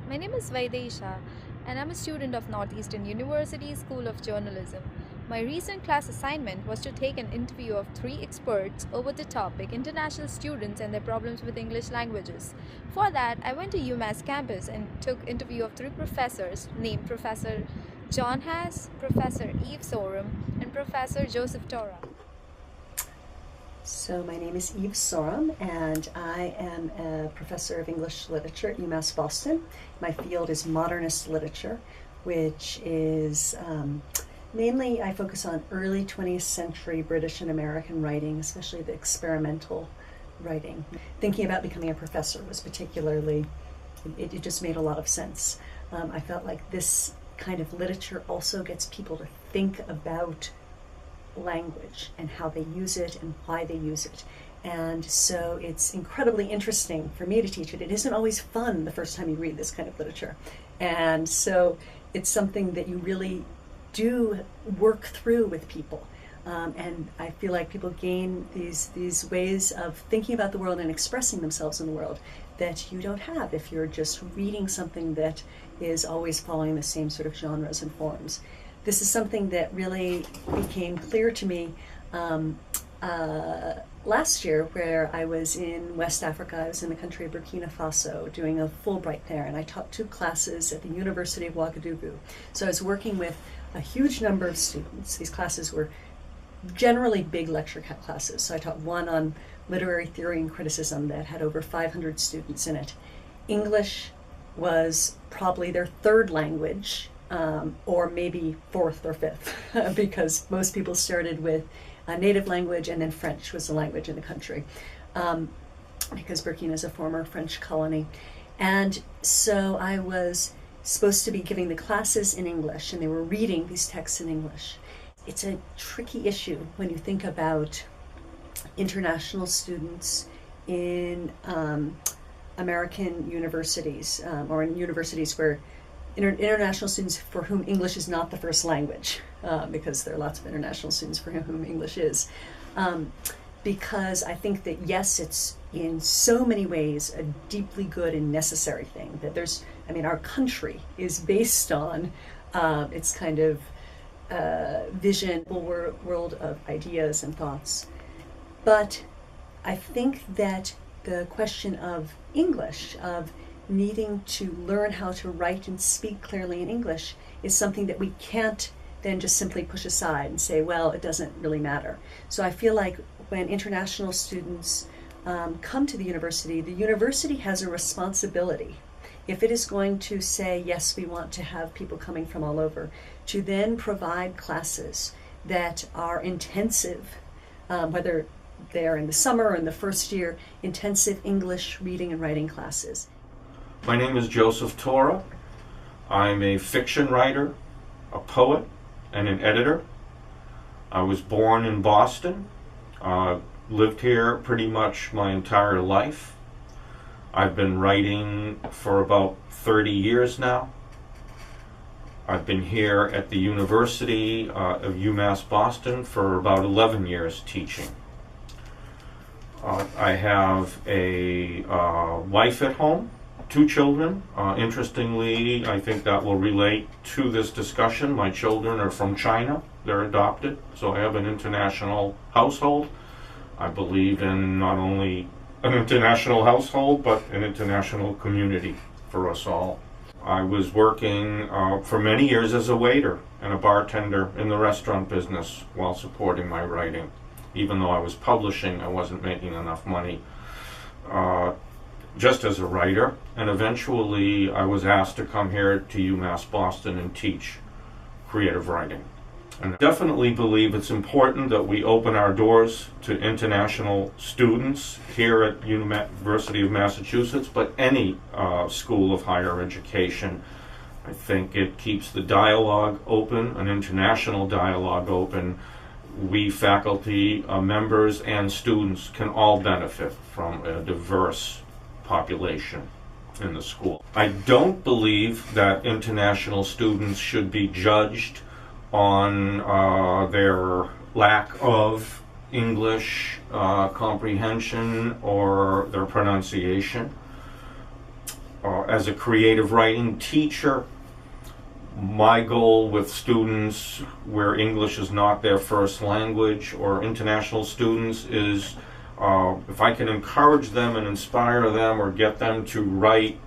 My name is Vaidesha, and I'm a student of Northeastern University School of Journalism. My recent class assignment was to take an interview of three experts over the topic international students and their problems with English languages. For that, I went to UMass campus and took interview of three professors named Professor John Haas, Professor Eve Sorum, and Professor Joseph Tora. So my name is Eve Sorum, and I am a professor of English literature at UMass Boston. My field is modernist literature, which is mainly I focus on early 20th century British and American writing, especially the experimental writing. Thinking about becoming a professor was particularly, it just made a lot of sense. I felt like this kind of literature also gets people to think about language and how they use it and why they use it. And so it's incredibly interesting for me to teach it. It isn't always fun the first time you read this kind of literature. And so it's something that you really do work through with people. And I feel like people gain these ways of thinking about the world and expressing themselves in the world that you don't have if you're just reading something that is always following the same sort of genres and forms. This is something that really became clear to me last year, where I was in West Africa. I was in the country of Burkina Faso doing a Fulbright there, and I taught two classes at the University of Ouagadougou. So I was working with a huge number of students. These classes were generally big lecture classes. So I taught one on literary theory and criticism that had over 500 students in it. English was probably their third language, or maybe fourth or fifth, because most people started with a native language, and then French was the language in the country, because Burkina is a former French colony. And so I was supposed to be giving the classes in English, and they were reading these texts in English. It's a tricky issue when you think about international students in American universities, or in universities where international students for whom English is not the first language, because there are lots of international students for whom English is. Because I think that, yes, it's in so many ways a deeply good and necessary thing. That our country is based on its kind of vision, world of ideas and thoughts. But I think that the question of English, of needing to learn how to write and speak clearly in English, is something that we can't then just simply push aside and say, well, it doesn't really matter. So I feel like when international students come to the university has a responsibility, if it is going to say, yes, we want to have people coming from all over, to then provide classes that are intensive, whether they're in the summer or in the first year, intensive English reading and writing classes. My name is Joseph Tora. I'm a fiction writer, a poet, and an editor. I was born in Boston, lived here pretty much my entire life. I've been writing for about 30 years now. I've been here at the University of UMass Boston for about 11 years teaching. I have a wife at home, two children. Interestingly, I think that will relate to this discussion. My children are from China. They're adopted, so I have an international household. I believe in not only an international household, but an international community for us all. I was working for many years as a waiter and a bartender in the restaurant business while supporting my writing. Even though I was publishing, I wasn't making enough money just as a writer, and eventually I was asked to come here to UMass Boston and teach creative writing. And I definitely believe it's important that we open our doors to international students here at University of Massachusetts, but any school of higher education. I think it keeps the dialogue open, an international dialogue open. We faculty, members, and students can all benefit from a diverse population in the school. I don't believe that international students should be judged on their lack of English comprehension or their pronunciation. as a creative writing teacher, my goal with students where English is not their first language or international students is if I can encourage them and inspire them or get them to write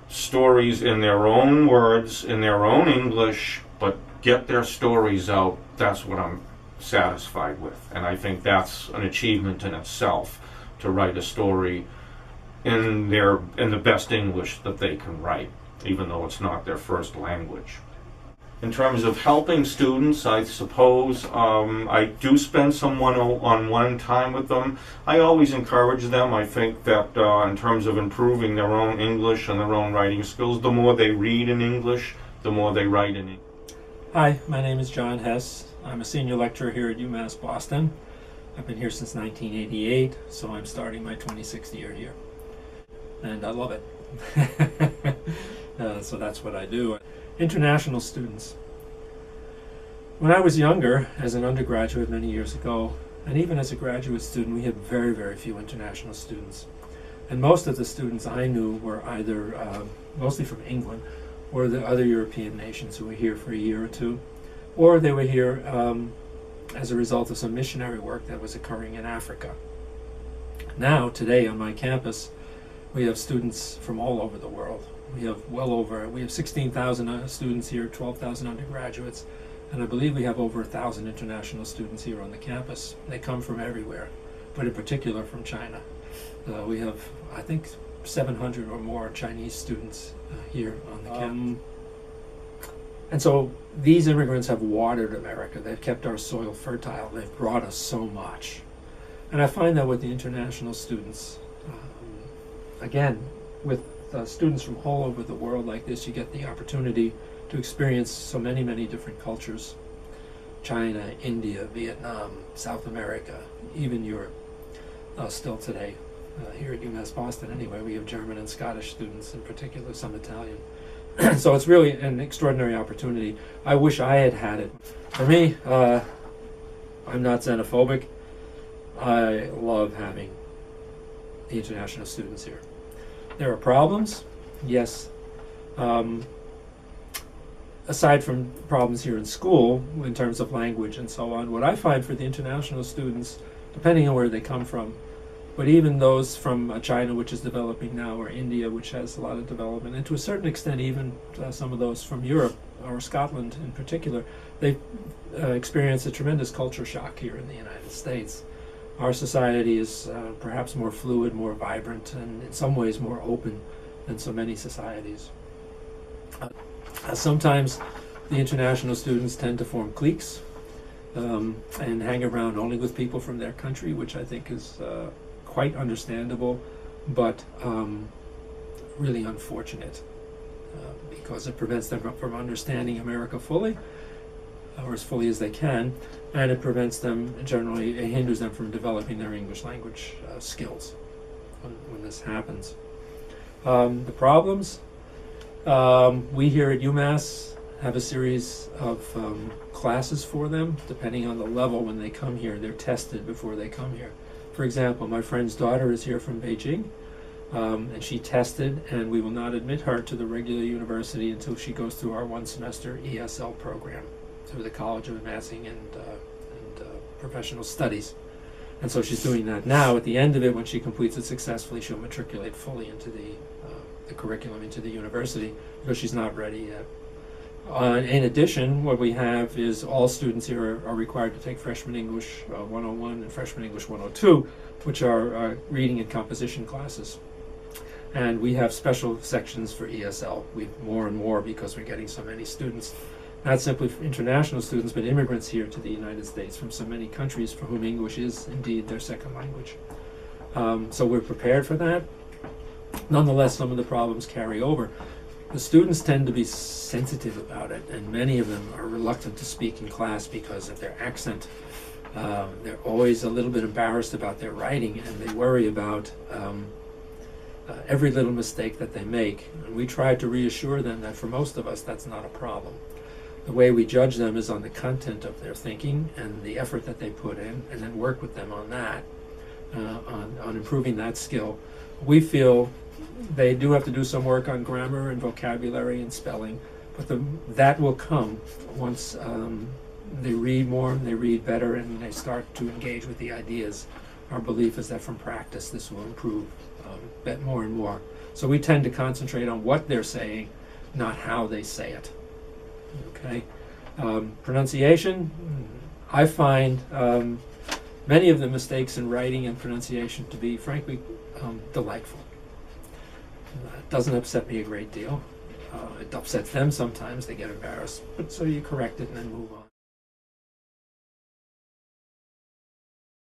stories in their own words, in their own English, but get their stories out, that's what I'm satisfied with. And I think that's an achievement in itself, to write a story in the best English that they can write, even though it's not their first language. In terms of helping students, I suppose I do spend some one-on-one time with them. I always encourage them. I think that in terms of improving their own English and their own writing skills, the more they read in English, the more they write in English. Hi, my name is John Hess. I'm a senior lecturer here at UMass Boston. I've been here since 1988, so I'm starting my 26th year here. And I love it. So that's what I do. International students. When I was younger, as an undergraduate many years ago, and even as a graduate student, we had very, very few international students. And most of the students I knew were either mostly from England or the other European nations who were here for a year or two, or they were here as a result of some missionary work that was occurring in Africa. Now, today on my campus, we have students from all over the world. We have 16,000 students here, 12,000 undergraduates, and I believe we have over 1,000 international students here on the campus. They come from everywhere, but in particular from China. We have, I think, 700 or more Chinese students here on the campus. And so these immigrants have watered America. They've kept our soil fertile. They've brought us so much. And I find that with the international students, again, with students from all over the world like this, you get the opportunity to experience so many, many different cultures. China, India, Vietnam, South America, even Europe, still today. Here at UMass Boston anyway, we have German and Scottish students, in particular some Italian. So it's really an extraordinary opportunity. I wish I had had it. For me, I'm not xenophobic. I love having the international students here. There are problems, yes. Aside from problems here in school, in terms of language and so on, what I find for the international students, depending on where they come from, but even those from China, which is developing now, or India, which has a lot of development, and to a certain extent even some of those from Europe, or Scotland in particular, they experience a tremendous culture shock here in the United States. Our society is perhaps more fluid, more vibrant, and in some ways more open than so many societies. Sometimes the international students tend to form cliques and hang around only with people from their country, which I think is quite understandable, but really unfortunate because it prevents them from understanding America fully, or as fully as they can, and it prevents them, generally, it hinders them from developing their English language skills when this happens. The problems, we here at UMass have a series of classes for them, depending on the level when they come here. They're tested before they come here. For example, my friend's daughter is here from Beijing, and she tested, and we will not admit her to the regular university until she goes through our one-semester ESL program through the College of Advancing and Professional Studies. And so she's doing that now. At the end of it, when she completes it successfully, she'll matriculate fully into the curriculum, into the university, because she's not ready yet. In addition, what we have is all students here are required to take Freshman English 101 and Freshman English 102, which are reading and composition classes. And we have special sections for ESL. We more and more because we're getting so many students, not simply for international students, but immigrants here to the United States from so many countries for whom English is indeed their second language. So we're prepared for that. Nonetheless, some of the problems carry over. The students tend to be sensitive about it, and many of them are reluctant to speak in class because of their accent. They're always a little bit embarrassed about their writing, and they worry about every little mistake that they make. And we try to reassure them that for most of us, that's not a problem. The way we judge them is on the content of their thinking and the effort that they put in, and then work with them on that, on improving that skill. We feel They do have to do some work on grammar and vocabulary and spelling, but that will come once they read more, they read better, and they start to engage with the ideas. Our belief is that from practice this will improve more and more. So we tend to concentrate on what they're saying, not how they say it. Okay. Pronunciation, I find many of the mistakes in writing and pronunciation to be, frankly, delightful. It doesn't upset me a great deal. It upsets them sometimes, they get embarrassed, but so you correct it and then move on.